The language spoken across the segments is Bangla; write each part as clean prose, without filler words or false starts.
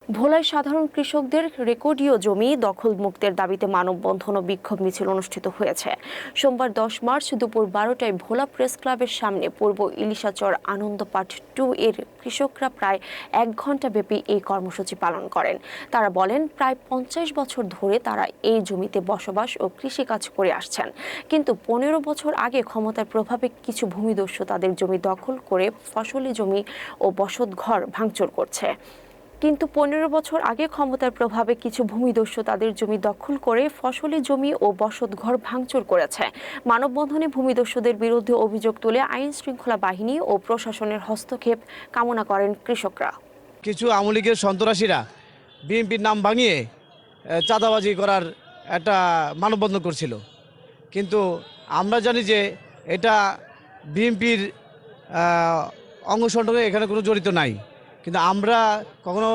ভোলায় সাধারণ কৃষকদের রেকর্ডীয় জমি দখল মুক্তের দাবিতে মানববন্ধন ও বিক্ষোভ মিছিল অনুষ্ঠিত হয়েছে। সোমবার 10 মার্চ দুপুর 12টায় ভোলা প্রেস ক্লাবের সামনে পূর্ব ইলিশাচর আনন্দ পার্ট 2 এর কৃষকরা প্রায় 1 ঘণ্টা ব্যাপী এই কর্মসূচি পালন করেন। তারা বলেন, প্রায় 50 বছর ধরে তারা এই জমিতে বসবাস ও কৃষিকাজ করে আসছেন, কিন্তু 15 বছর আগে ক্ষমতার প্রভাবে কিছু ভূমিদস্যু তাদের জমি দখল করে ফসলি জমি ও বসতঘর ভাঙচুর করছে। কিন্তু 15 বছর আগে ক্ষমতার প্রভাবে কিছু ভূমিদস্যু তাদের জমি দখল করে ফসলি জমি ও বসতঘর ভাঙচুর করেছে। মানববন্ধনে ভূমিদস্যুদের বিরুদ্ধে অভিযোগ তুলে আইন শৃঙ্খলা বাহিনী ও প্রশাসনের হস্তক্ষেপ কামনা করেন কৃষকরা। কিছু আওয়ামী লীগের সন্ত্রাসীরা বিএনপির নাম ভাঙিয়ে চাঁদাবাজি করার একটা মানববন্ধন করছিল, কিন্তু আমরা জানি যে এটা বিএনপির অঙ্গসংগঠনে এখানে কোনো জড়িত নাই। কিন্তু আমরা কখনো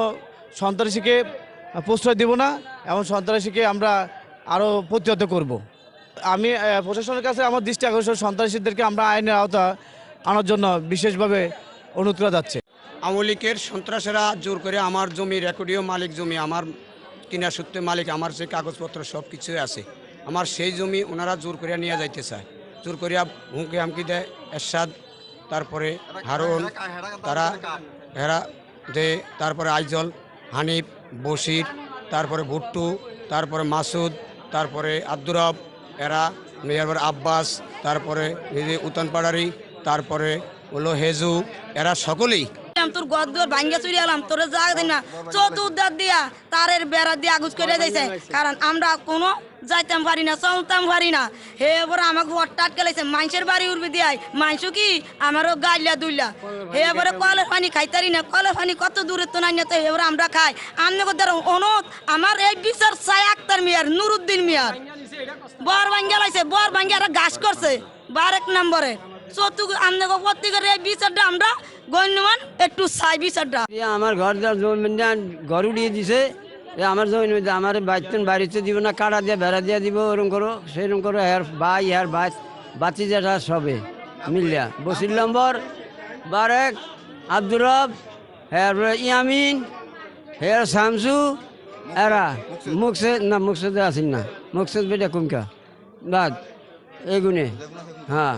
সন্ত্রাসীকে প্রশ্রয় দেব না এবং সন্ত্রাসীকে আমরা আরও প্রতিহত করব। আমি প্রশাসনের কাছে আমার দৃষ্টি আকর্ষণ, সন্ত্রাসীদেরকে আমরা আইনের আওতা আনার জন্য বিশেষভাবে অনুরোধ করা যাচ্ছে। আওয়ামী লীগের সন্ত্রাসীরা জোর করে আমার জমি, রেকর্ডীয় মালিক জমি, আমার কিনা সূত্রে মালিক, আমার যে কাগজপত্র সব কিছুই আছে, আমার সেই জমি ওনারা জোর করিয়া নিয়ে যাইতে চায়। জোর করিয়া হুমকি হামকি দেয় এরশাদ, তারপরে হারুন, তারা হেরা দে, তারপরে আইজল, হানিফ, বশির, তারপরে ভুট্টু, তারপরে মাসুদ, তারপরে আব্দুর রব, এরা মেয়র আব্বাস, তারপরে উতন পাড়ারি, তারপরে হলো হেজু, এরা সকলেই তোর গদ্দর ভাঙ্গা চুরি এলাম তোর জায়গা দিন না, চতুর্দার দিয়া তারের বেড়া দিয়ে আগুজ করে দিয়েছে। কারণ আমরা কোনো যাইতাম পারি না, চলতাম পারি না। হে এবার আমাকে ঘরটা আটকে লাইছে, মানুষের বাড়ি উঠবে দিয়াই মানুষ কি আমারও গাইলা দুইলা। হে এবারে কলের পানি খাইতারি না, কলের পানি কত দূরে তো নাই না, তো এবার আমরা খাই। আমনে কোথাও অনুরোধ, আমার এই বিচার চাই আক্তার মিয়ার, নুরুদ্দিন মিয়ার বর ভাঙ্গা লাইছে, বর ভাঙ্গা একটা গাছ করছে 12 নম্বরে। আমনে প্রত্যেকের এই বিচারটা আমরা গণ্যমান একটু চাই বিচারটা। আমার ঘর জমি ঘর উড়িয়ে দিছে, আমার জমি আমার বাড়িতে দিব না, কাটা দিয়ে বেড়া দিয়ে দিব, ওরকম করো সেরকম করো। হের ভাই হের ভাই বাতি যেটা সবে মিলিয়া বসির নম্বর বারেক আব্দুর রব, হের ইয়ামিন, হের শামসু, এরা মুকসেদ না, মুকসেদ আসিল না, মুকসেদ বেটা কুমকা বাদ এগুনে। হ্যাঁ,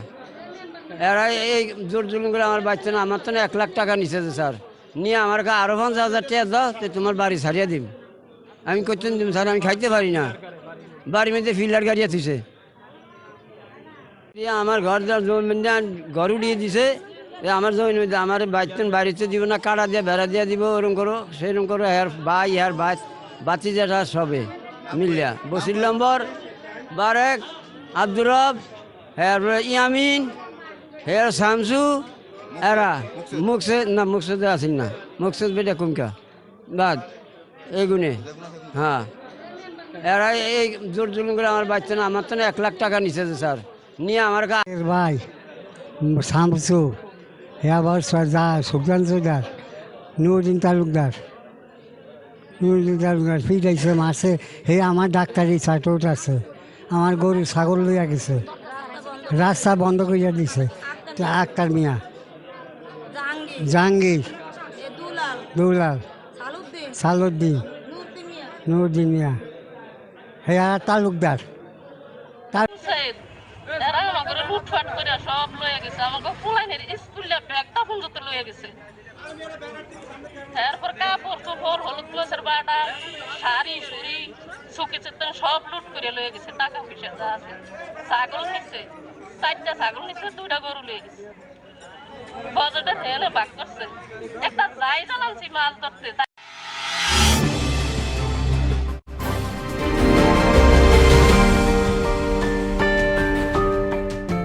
এরা এই জোর জুলুম করে আমার বাচ্চা না, আমার তো 1 লাখ টাকা নিছে স্যার, নিয়ে আমার কাছে আরো 50,000 টাকা দাও, তো তোমার বাড়ি ছাড়িয়ে দিম। আমি করতেন দিম স্যার, আমি খাইতে পারি না, বাড়ির মধ্যে ফিল্ডার গাড়িয়া থুইছে। আমার ঘর ঘর উড়িয়ে দিছে, আমার জমি আমার বাড়িতে দিব না, কাটা দিয়ে বেড়া দিয়ে দিব, ওরকম করো সেরকম করো। হের ভাই হের ভাই বাতি যেটা সবে মিলিয়া বসির নম্বর বারেক আব্দুর রব, হের ইয়ামিন, হের শামসু, এরা মুকসেদ না, মুকসেদ আসিল না, মুকসেদ বেটা কুমকা বাদ এগুনে। হ্যাঁ, এরা এই জোর জুলুম করে আমার বাচ্চা না, আমার তো 1 লাখ টাকা নিছে স্যার, নিয়ে আমার কাছে ভাই শামসু, হে আবার সুলতান সর্দার, নুরুদ্দিন তালুকদার, নুরুদ্দিন তালুকদার ফিরাইছে মাসে। হে আমার ডাক্তারি সার্টিফিকেট আছে, আমার গরু ছাগল লইয়া গেছে, রাস্তা বন্ধ করিয়া দিছে। আক্তার মিয়া, জাহাঙ্গীর, দুলাল, সালুদ্দিন, নুরুদ্দিন মিয়া, হে আর তালুকদার। লুটফাট করে সব লয়ে গেছে, আমাকে ফুলাইনের স্কুলে ব্যাগটা পর্যন্ত লয়ে গেছে। তারপর কাপড় চোপড়, হলুদ ক্লাসের বাটা, শাড়ি সুড়ি, সুখে চেতন সব লুট করে লয়ে গেছে। টাকা পয়সা যা আছে, ছাগল নিচ্ছে 4টা ছাগল নিচ্ছে, 2টা গরু লয়ে গেছে। বাজারটা হেলে ভাগ করছে, একটা যাই জানালছি মাছ ধরছে।